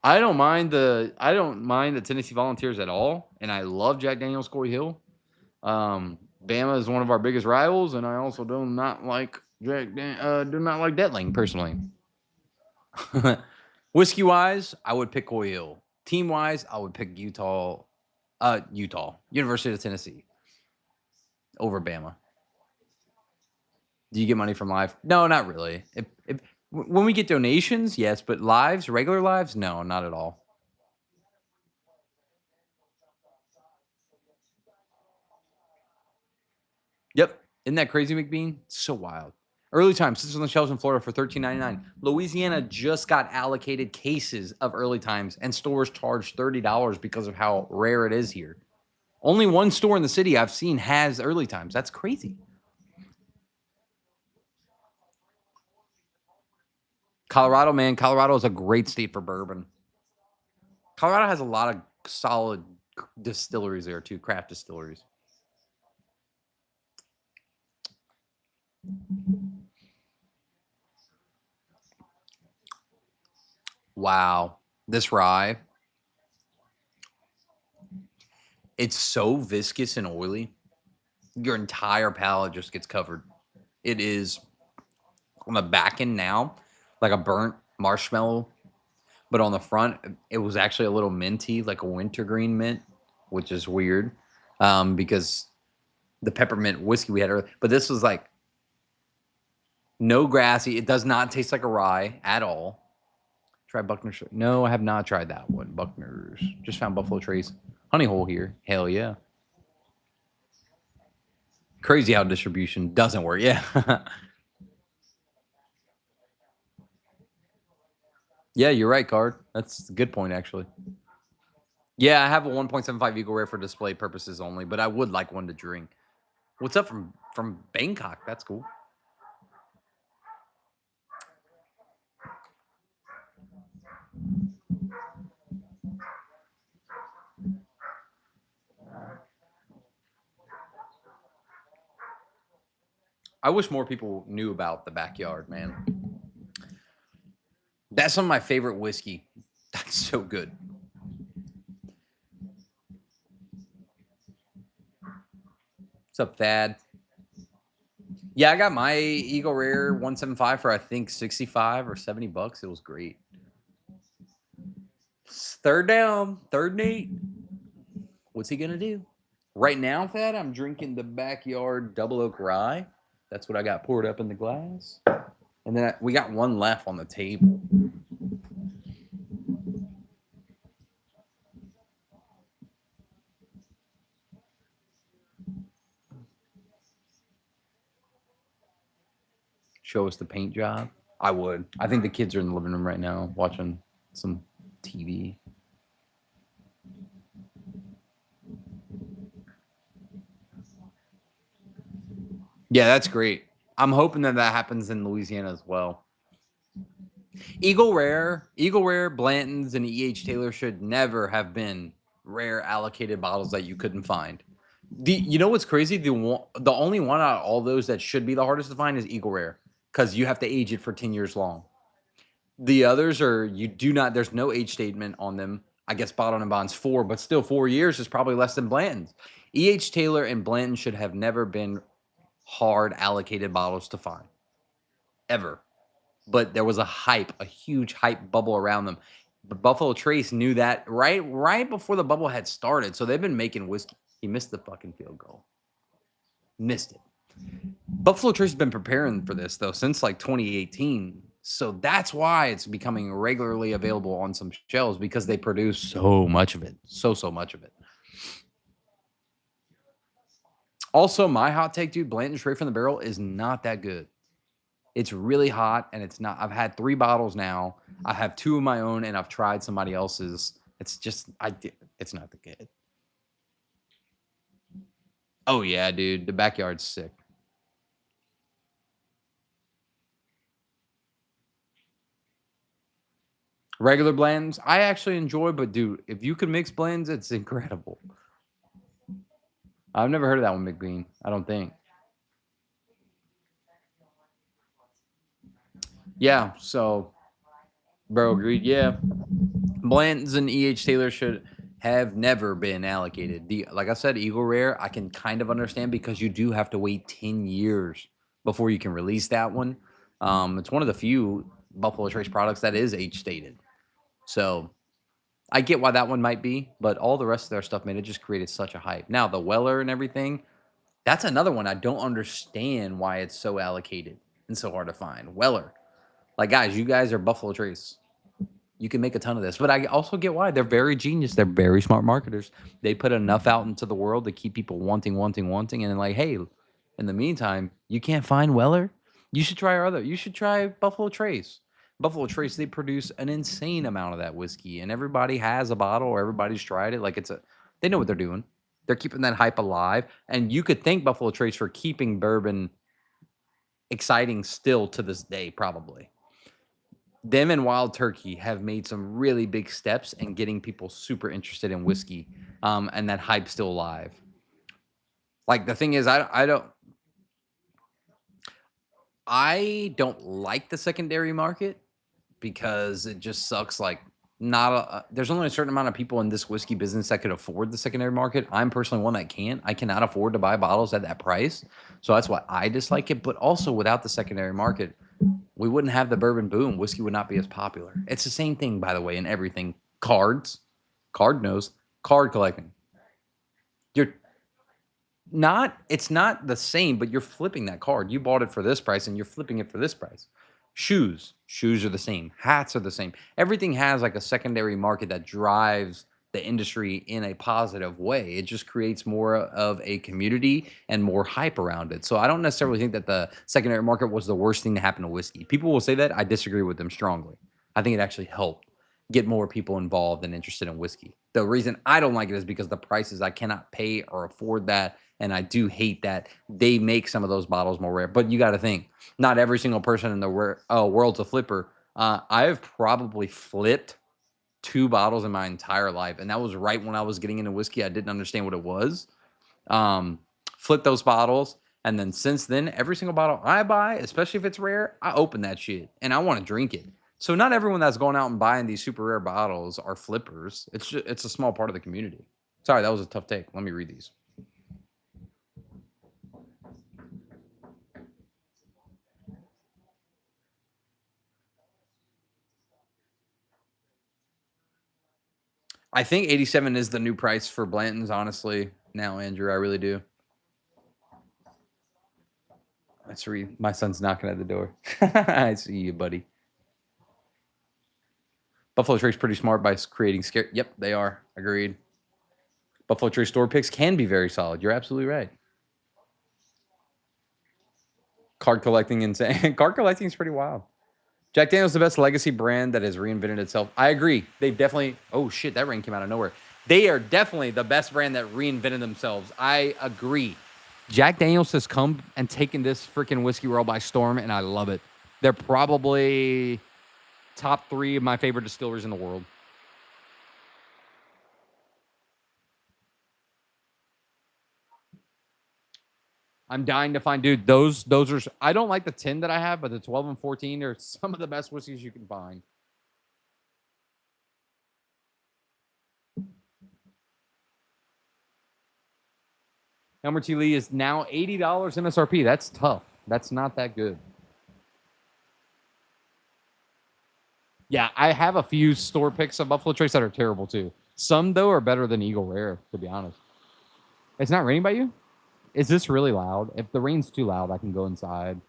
I don't mind the Tennessee Volunteers at all, and I love Jack Daniel's Corey Hill. Bama is one of our biggest rivals, and I also do not like Detling personally. Whiskey wise, I would pick Corey Hill. Team wise, I would pick Utah, University of Tennessee over Bama. Do you get money from live? No, not really. When we get donations, yes, but lives, regular lives, no, not at all. Yep. Isn't that crazy, McBean? So wild. Early time sits on the shelves in Florida for $13.99. Louisiana just got allocated cases of early times, and stores charge $30 because of how rare it is here. Only one store in the city I've seen has early times. That's crazy. Colorado, man. Colorado is a great state for bourbon. Colorado has a lot of solid distilleries there, too, craft distilleries. Wow. This rye. It's so viscous and oily. Your entire palate just gets covered. It is on the back end now, like a burnt marshmallow, but on the front, it was actually a little minty, like a wintergreen mint, which is weird because the peppermint whiskey we had earlier. But this was like no grassy. It does not taste like a rye at all. Try Buckner's. No, I have not tried that one. Buckner's. Just found Buffalo Trace. Honey Hole here. Hell yeah. Crazy how distribution doesn't work. Yeah. Yeah, you're right, Card. That's a good point, actually. Yeah, I have a 1.75 Eagle Rare for display purposes only, but I would like one to drink. What's up from Bangkok? That's cool. I wish more people knew about the backyard, man. That's some of my favorite whiskey. That's so good. What's up, Thad? Yeah, I got my Eagle Rare 175 for I think 65 or 70 bucks. It was great. Third down, 3rd and 8. What's he gonna do? Right now, Thad, I'm drinking the backyard Double Oak Rye. That's what I got poured up in the glass. And then we got one left on the table. Show us the paint job. I would. I think the kids are in the living room right now watching some TV. Yeah, that's great. I'm hoping that happens in Louisiana as well. Eagle Rare, Blanton's, and E.H. Taylor should never have been rare allocated bottles that you couldn't find. You know what's crazy? The only one out of all those that should be the hardest to find is Eagle Rare, because you have to age it for 10 years long. The others are, you do not, there's no age statement on them. I guess Bottled and Bond's 4, but still 4 years is probably less than Blanton's. E.H. Taylor and Blanton should have never been hard allocated bottles to find, ever. But there was a huge hype bubble around them. But Buffalo Trace knew that right before the bubble had started. So they've been making whiskey. He missed the fucking field goal. Missed it. Buffalo Trace has been preparing for this, though, since like 2018. So that's why it's becoming regularly available on some shelves, because they produce so much of it. So much of it. Also, my hot take, dude, Blanton Straight from the Barrel is not that good. It's really hot, and it's not. I've had 3 bottles now. I have 2 of my own, and I've tried somebody else's. It's just, it's not that good. Oh, yeah, dude. The backyard's sick. Regular blends, I actually enjoy, but dude, if you can mix blends, it's incredible. I've never heard of that one, McBean. I don't think. Yeah, so, bro, agreed. Yeah. Blends and E.H. Taylor should have never been allocated. Like I said, Eagle Rare, I can kind of understand, because you do have to wait 10 years before you can release that one. It's one of the few Buffalo Trace products that is age stated. So I get why that one might be, but all the rest of their stuff, man, it just created such a hype. Now, the Weller and everything, that's another one I don't understand why it's so allocated and so hard to find. Weller. Like, guys, you guys are Buffalo Trace. You can make a ton of this. But I also get why. They're very genius. They're very smart marketers. They put enough out into the world to keep people wanting. And then, like, hey, in the meantime, you can't find Weller? You should try you should try Buffalo Trace. Buffalo Trace, they produce an insane amount of that whiskey, and everybody has a bottle, or everybody's tried it. Like, they know what they're doing. They're keeping that hype alive. And you could thank Buffalo Trace for keeping bourbon exciting still to this day, probably. Them and Wild Turkey have made some really big steps in getting people super interested in whiskey, and that hype still alive. Like, the thing is, I don't like the secondary market, because it just sucks. Like, there's only a certain amount of people in this whiskey business that could afford the secondary market. I'm personally one that can't. I cannot afford to buy bottles at that price. So that's why I dislike it. But also, without the secondary market, we wouldn't have the bourbon boom. Whiskey would not be as popular. It's the same thing, by the way, in everything. Card collecting. It's not the same, but you're flipping that card. You bought it for this price, and you're flipping it for this price. Shoes are the same. Hats are the same. Everything has like a secondary market that drives the industry in a positive way. It just creates more of a community and more hype around it. So I don't necessarily think that the secondary market was the worst thing to happen to whiskey. People will say that. I disagree with them strongly. I think it actually helped get more people involved and interested in whiskey. The reason I don't like it is because the prices, I cannot pay or afford that. And I do hate that they make some of those bottles more rare. But you got to think, not every single person in the world's a flipper. I have probably flipped 2 bottles in my entire life. And that was right when I was getting into whiskey. I didn't understand what it was. Flip those bottles. And then since then, every single bottle I buy, especially if it's rare, I open that shit and I want to drink it. So not everyone that's going out and buying these super rare bottles are flippers. It's a small part of the community. Sorry, that was a tough take. Let me read these. I think 87 is the new price for Blanton's, honestly. Now, Andrew, I really do. Let's read. My son's knocking at the door. I see you, buddy. Buffalo Trace pretty smart by creating scare. Yep, they are. Agreed. Buffalo Trace store picks can be very solid. You're absolutely right. Card collecting insane. Card collecting is pretty wild. Jack Daniel's the best legacy brand that has reinvented itself. I agree. They've definitely. Oh shit, that rain came out of nowhere. They are definitely the best brand that reinvented themselves. I agree. Jack Daniels has come and taken this freaking whiskey world by storm, and I love it. They're probably top 3 of my favorite distilleries in the world. I'm dying to find, dude. Those are. I don't like the 10 that I have, but the 12 and 14 are some of the best whiskeys you can find. Elmer T. Lee is now $80 MSRP. That's tough. That's not that good. Yeah, I have a few store picks of Buffalo Trace that are terrible too. Some though are better than Eagle Rare, to be honest. It's not raining by you? Is this really loud? If the rain's too loud, I can go inside.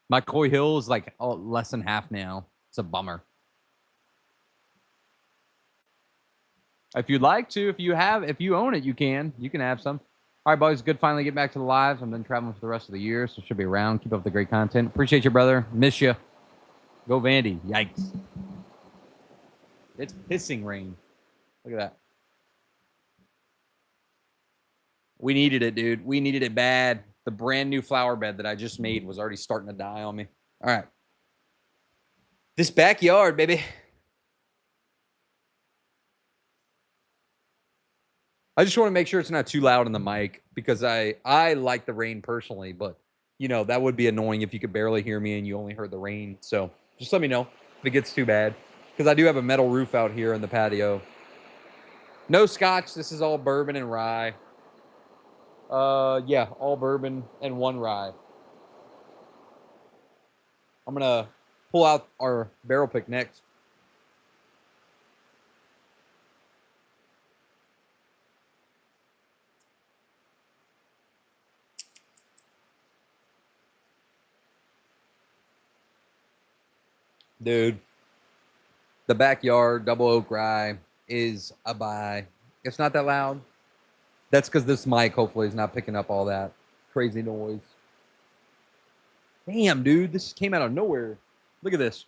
My Coy Hill is like less than half now. It's a bummer. If you'd like to, if you own it, you can have some. All right, boys, good finally get back to the lives. I'm done traveling for the rest of the year, so should be around. Keep up the great content. Appreciate you, brother. Miss you. Go Vandy. Yikes. It's pissing rain. Look at that. We needed it, dude. We needed it bad. The brand new flower bed that I just made was already starting to die on me. All right. This backyard, baby. I just want to make sure it's not too loud in the mic because I like the rain personally, but you know, that would be annoying if you could barely hear me and you only heard the rain. So just let me know if it gets too bad because I do have a metal roof out here in the patio. No scotch. This is all bourbon and rye. Yeah, all bourbon and 1 rye. I'm going to pull out our barrel pick next. Dude, the backyard double oak rye is a buy. It's not that loud. That's because this mic hopefully is not picking up all that crazy noise. Damn, dude, this came out of nowhere. Look at this.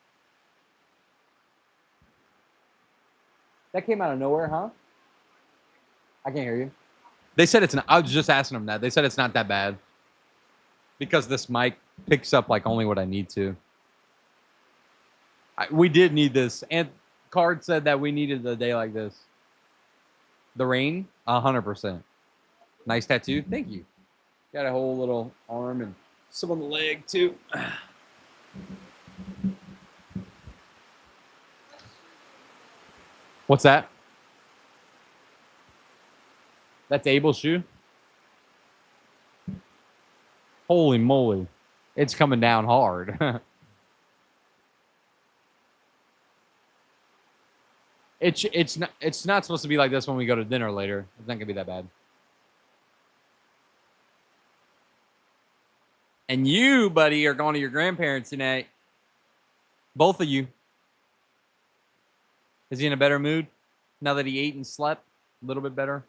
That came out of nowhere, huh? I can't hear you. They said it's not. I was just asking them that. They said it's not that bad because this mic picks up like only what I need to. We did need this. And Card said that we needed a day like this. The rain, 100%. Nice tattoo. Thank you. Got a whole little arm and some on the leg too. What's that? That's Abel's shoe? Holy moly. It's coming down hard. It's not supposed to be like this when we go to dinner later. It's not gonna be that bad. And you, buddy, are going to your grandparents tonight. Both of you. Is he in a better mood now that he ate and slept? A little bit better.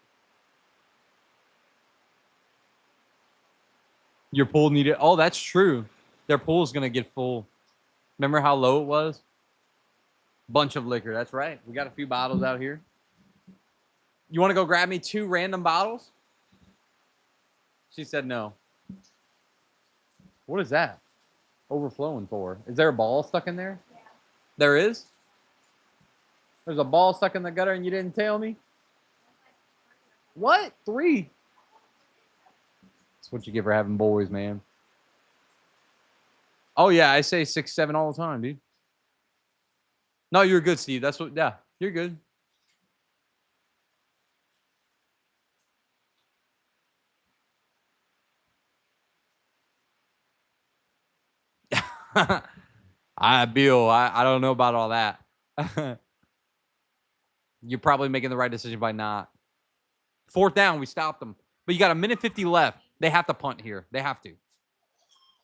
Your pool needed. Oh, that's true. Their pool's gonna get full. Remember how low it was? Bunch of liquor. That's right. We got a few bottles out here. You want to go grab me 2 random bottles? She said no. What is that? Overflowing for? Is there a ball stuck in there? Yeah. There is? There's a ball stuck in the gutter and you didn't tell me? What? 3? That's what you get for having boys, man. Oh, yeah. I say 6, 7 all the time, dude. No, you're good, Steve. That's what, yeah, you're good. Bill, I don't know about all that. You're probably making the right decision by not. 4th down, we stopped them. But you got 1:50 left. They have to punt here. They have to.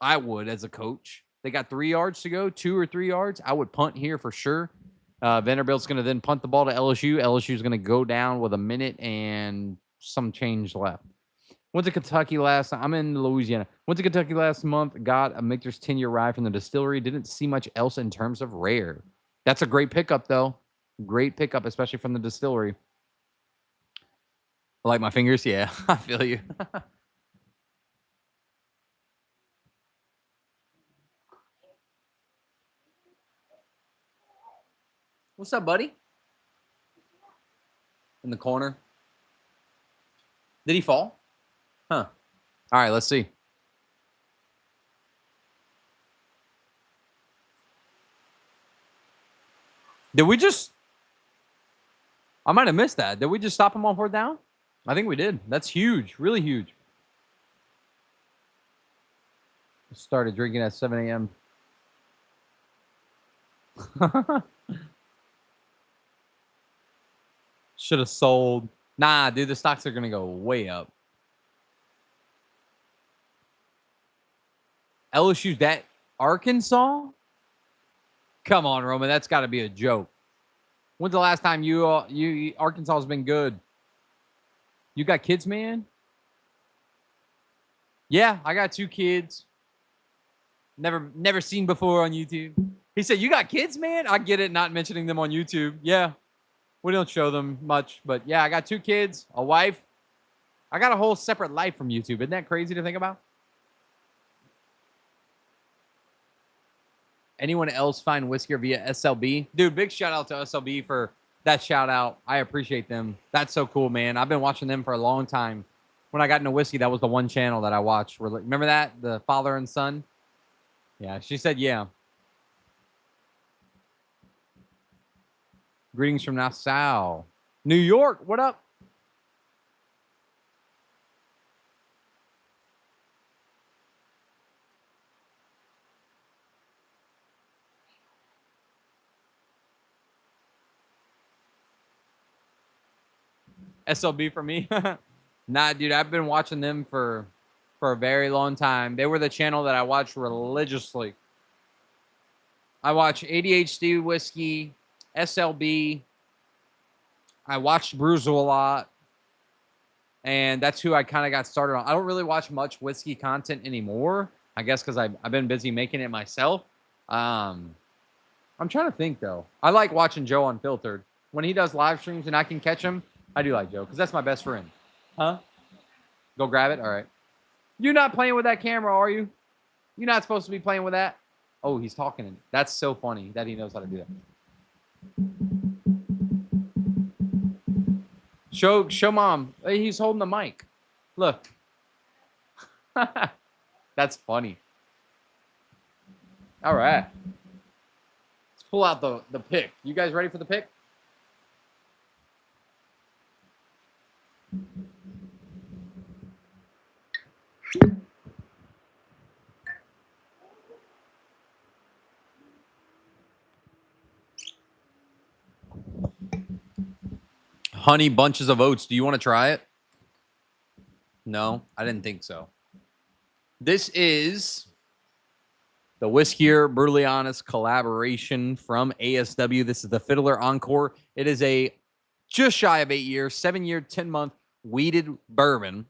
I would as a coach. They got 3 yards to go, 2 or 3 yards. I would punt here for sure. Vanderbilt's going to then punt the ball to LSU. LSU's going to go down with 1 minute and some change left. Went to Kentucky last. I'm in Louisiana. Went to Kentucky last month. Got a Michter's 10-year rye from the distillery. Didn't see much else in terms of rare. That's a great pickup, though. Great pickup, especially from the distillery. Like my fingers? Yeah, I feel you. What's up, buddy? In the corner. Did he fall? Huh. All right, let's see. Did we just... I might have missed that. Did we just stop him on 4th down? I think we did. That's huge. Really huge. Started drinking at 7 a.m. Should have sold. Nah, dude, the stocks are going to go way up. LSU's that Arkansas? Come on, Roman. That's got to be a joke. When's the last time you Arkansas has been good? You got kids, man? Yeah, I got 2 kids. Never seen before on YouTube. He said, "You got kids, man?" I get it, not mentioning them on YouTube. Yeah, we don't show them much, but yeah, I got 2 kids, a wife. I got a whole separate life from YouTube. Isn't that crazy to think about? Anyone else find Whisker via SLB? Dude, big shout out to SLB for that shout out. I appreciate them. That's so cool, man. I've been watching them for a long time. When I got into whiskey, that was the one channel that I watched. Remember that? The father and son? Yeah, she said, yeah. Greetings from Nassau. New York, what up? SLB for me? Nah, dude, I've been watching them for a very long time. They were the channel that I watched religiously. I watch ADHD Whiskey, SLB. I watched Bruiser a lot. And that's who I kind of got started on. I don't really watch much whiskey content anymore. I guess because I've been busy making it myself. I'm trying to think, though. I like watching Joe Unfiltered. When he does live streams and I can catch him, I do like Joe because that's my best friend. Huh? Go grab it? All right. You're not playing with that camera, are you? You're not supposed to be playing with that? Oh, he's talking. That's so funny that he knows how to do that. Show mom. He's holding the mic. Look. That's funny. All right. Let's pull out the pick. You guys ready for the pick? Honey bunches of oats. Do you want to try it? No, I didn't think so. This is the Whiskier Brutally Honest collaboration from ASW. This is the Fiddler Encore. It is a just shy of 8 years, 7-year, 10-month wheated bourbon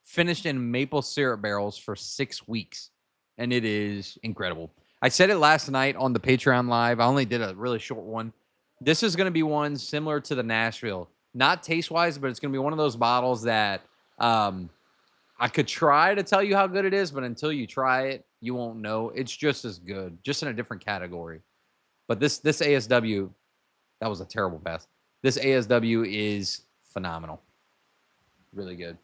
finished in maple syrup barrels for 6 weeks. And it is incredible. I said it last night on the Patreon live. I only did a really short one. This is going to be one similar to the Nashville. Not taste-wise, but it's going to be one of those bottles that I could try to tell you how good it is, but until you try it, you won't know. It's just as good, just in a different category. But this ASW, that was a terrible pass. This ASW is phenomenal. Really good.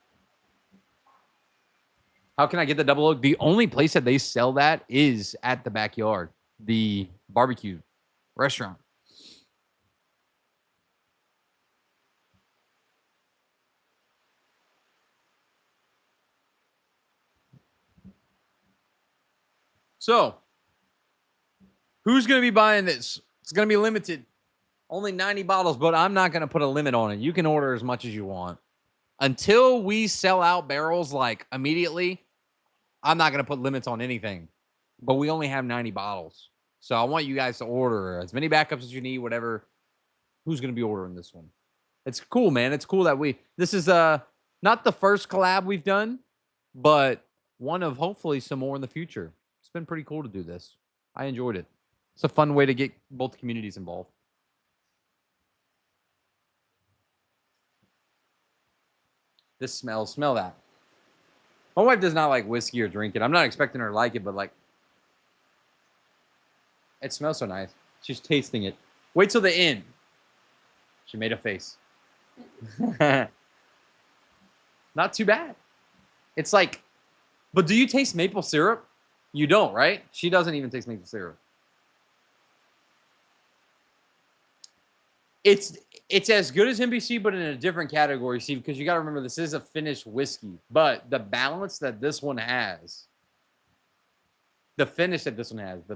How can I get the double oak? The only place that they sell that is at the Backyard, the barbecue restaurant. So, who's going to be buying this? It's going to be limited. Only 90 bottles, but I'm not going to put a limit on it. You can order as much as you want. Until we sell out barrels like immediately, I'm not going to put limits on anything. But we only have 90 bottles. So I want you guys to order as many backups as you need, whatever. Who's going to be ordering this one? It's cool, man. It's cool that this is not the first collab we've done, but one of hopefully some more in the future. It's been pretty cool to do this. I enjoyed it. It's a fun way to get both communities involved. This smells. Smell that. My wife does not like whiskey or drink it. I'm not expecting her to like it, but like, it smells so nice. She's tasting it. Wait till the end. She made a face. Not too bad. It's like, but do you taste maple syrup? You don't, right? She doesn't even taste maple syrup. It's as good as NBC, but in a different category, Steve, because you got to remember this is a finished whiskey. But the balance that this one has, the finish that this one has, the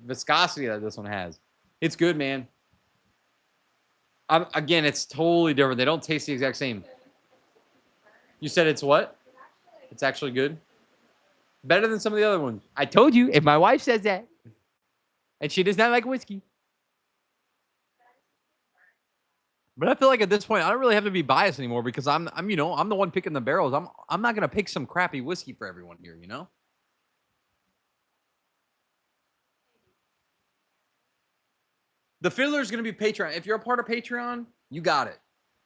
viscosity that this one has, it's good, man. Again, it's totally different. They don't taste the exact same. You said it's what? It's actually good? Better than some of the other ones. I told you, if my wife says that, and she does not like whiskey. But I feel like at this point, I don't really have to be biased anymore because I'm the one picking the barrels. I'm not gonna pick some crappy whiskey for everyone here, you know? The Fiddler is gonna be Patreon. If you're a part of Patreon, you got it.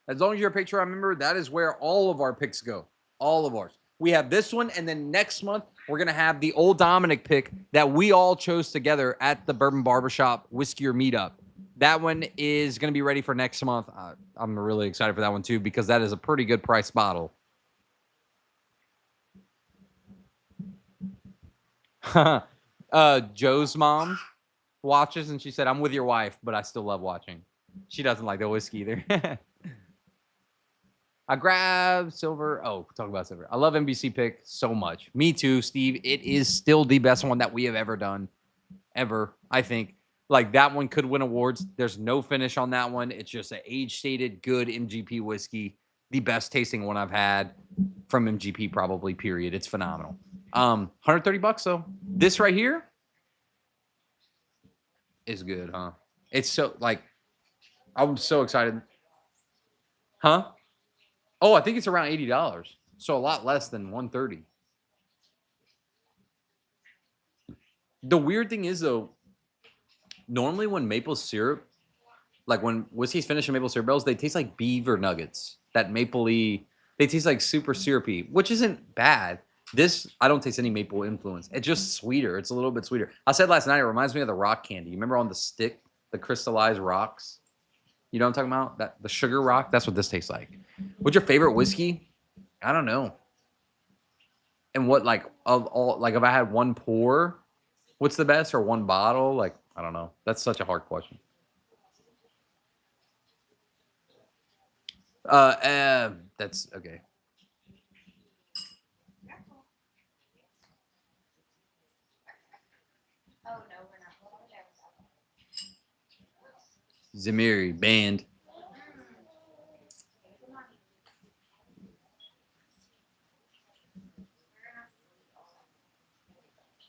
As long as you're a Patreon member, that is where all of our picks go. All of ours. We have this one, and then next month we're gonna have the Old Dominick pick that we all chose together at the Bourbon Barbershop Whiskey or Meetup. That one is going to be ready for next month. I'm really excited for that one, too, because that is a pretty good price bottle. Joe's mom watches, and she said, I'm with your wife, but I still love watching. She doesn't like the whiskey either. I grabbed silver. Oh, talk about silver. I love NBC pick so much. Me too, Steve. It is still the best one that we have ever done. Ever, I think. Like, that one could win awards. There's no finish on that one. It's just an age-stated, good MGP whiskey. The best tasting one I've had from MGP, probably, period. It's phenomenal. $130, though. This right here is good, huh? It's so, like, I'm so excited. Huh? Oh, I think it's around $80. So a lot less than $130. The weird thing is, though, normally when maple syrup, like when whiskey's finished in maple syrup barrels, they taste like beaver nuggets. That mapley, they taste like super syrupy, which isn't bad. This, I don't taste any maple influence. It's just sweeter. It's a little bit sweeter. I said last night, it reminds me of the rock candy. You remember on the stick, the crystallized rocks? You know what I'm talking about? The sugar rock? That's what this tastes like. What's your favorite whiskey? I don't know. And what, like, of all, like, if I had one pour, what's the best, or one bottle? Like, I don't know. That's such a hard question. That's okay. Zamiri band.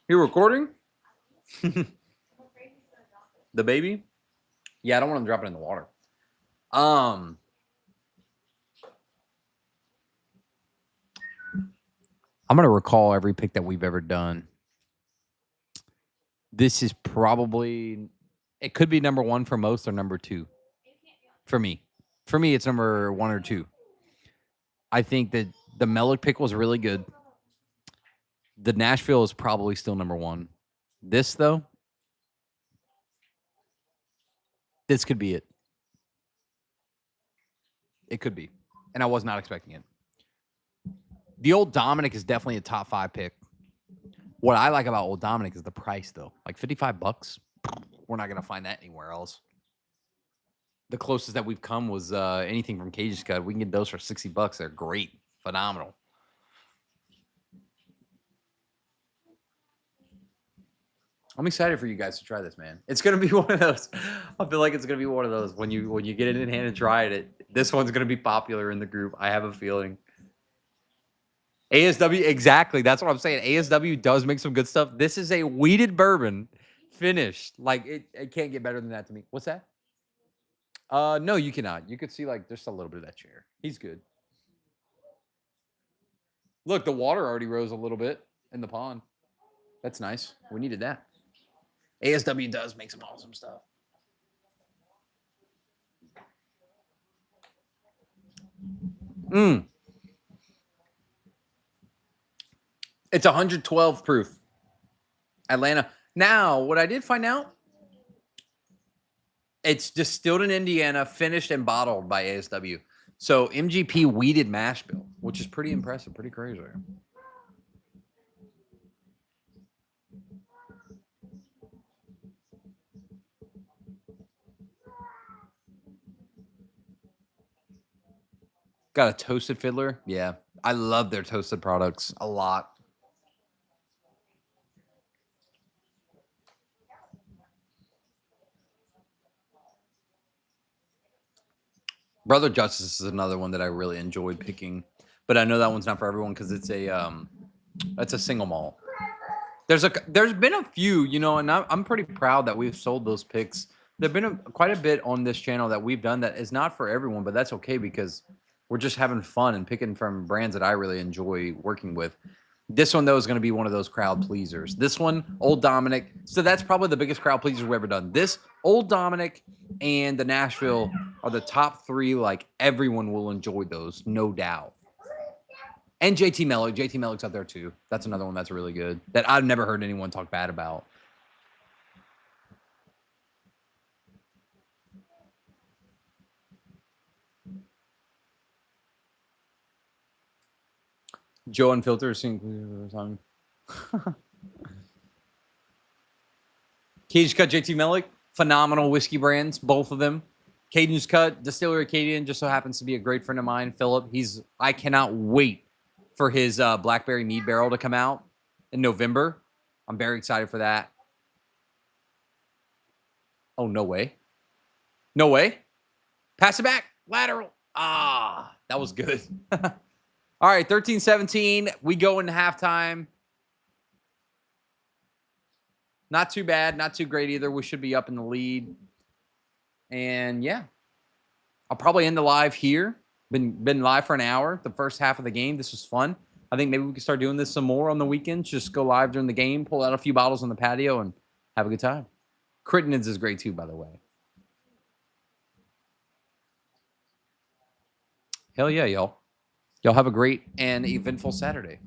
You recording? The baby? Yeah, I don't want to drop it in the water. I'm gonna recall every pick that we've ever done. This is probably, it could be number one for most or number two for me. For me, it's number one or two. I think that the Mellick pick was really good. The Nashville is probably still number one. This, though, this could be it. It could be. And I was not expecting it. The Old Dominick is definitely a top 5 pick. What I like about Old Dominick is the price, though. Like $55. We're not going to find that anywhere else. The closest that we've come was anything from Cajun Scud. We can get those for $60. They're great. Phenomenal. I'm excited for you guys to try this, man. It's gonna be one of those. I feel like it's gonna be one of those when you get it in hand and try it. This one's gonna be popular in the group. I have a feeling. ASW, exactly. That's what I'm saying. ASW does make some good stuff. This is a wheated bourbon, finished. Like it can't get better than that to me. What's that? No, you cannot. You could see like just a little bit of that chair. He's good. Look, the water already rose a little bit in the pond. That's nice. We needed that. ASW does make some awesome stuff. It's 112 proof. Atlanta. Now, what I did find out, it's distilled in Indiana, finished and bottled by ASW. So MGP weeded mash bill, which is pretty impressive, pretty crazy. Got a Toasted Fiddler. Yeah, I love their toasted products a lot. Brother Justice is another one that I really enjoyed picking, but I know that one's not for everyone because it's a single malt. There's been a few, you know, and I'm pretty proud that we've sold those picks. There've been quite a bit on this channel that we've done that is not for everyone, but that's okay because we're just having fun and picking from brands that I really enjoy working with. This one, though, is going to be one of those crowd pleasers. This one, Old Dominick. So that's probably the biggest crowd pleaser we've ever done. This, Old Dominick, and the Nashville are the top three. Like, everyone will enjoy those, no doubt. And JT Mellick. JT Mellick's up there, too. That's another one that's really good that I've never heard anyone talk bad about. Joe Unfiltered. Cage Cut, JT Mellick. Phenomenal whiskey brands, both of them. Caden's Cut, Distillery Acadian, just so happens to be a great friend of mine, Philip. I cannot wait for his Blackberry Mead Barrel to come out in November. I'm very excited for that. Oh, no way. No way. Pass it back. Lateral. Ah, that was good. All right, 13-17. We go into halftime. Not too bad. Not too great either. We should be up in the lead. And, yeah. I'll probably end the live here. Been live for an hour, the first half of the game. This was fun. I think maybe we can start doing this some more on the weekends. Just go live during the game, pull out a few bottles on the patio, and have a good time. Crittenden's is great, too, by the way. Hell yeah, y'all. Y'all have a great and eventful Saturday.